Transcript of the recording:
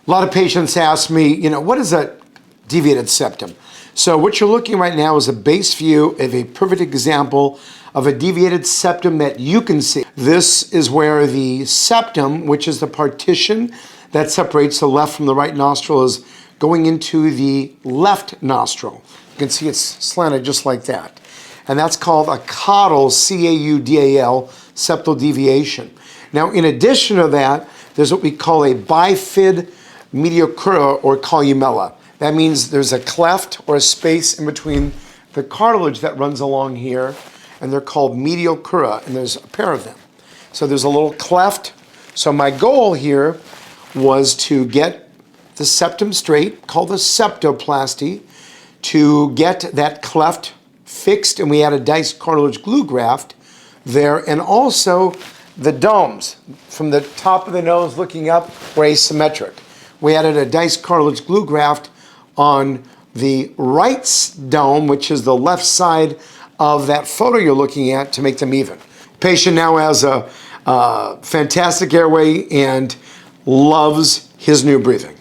A lot of patients ask me, what is a deviated septum? So what you're looking right now is a base view of a perfect example of a deviated septum that you can see. This is where the septum, which is the partition that separates the left from the right nostril, is going into the left nostril. You can see it's slanted just like that. And that's called a caudal, C-A-U-D-A-L, septal deviation. Now, in addition to that, there's what we call a bifid mediocura or columella. That means there's a cleft or a space in between the cartilage that runs along here, and they're called mediocura, and there's a pair of them. So there's a little cleft. So my goal here was to get the septum straight, called the septoplasty, to get that cleft fixed, and we had a diced cartilage glue graft there, and also the domes from the top of the nose looking up were asymmetric. We added a diced cartilage glue graft on the right dome, which is the left side of that photo you're looking at, to make them even. Patient now has a fantastic airway and loves his new breathing.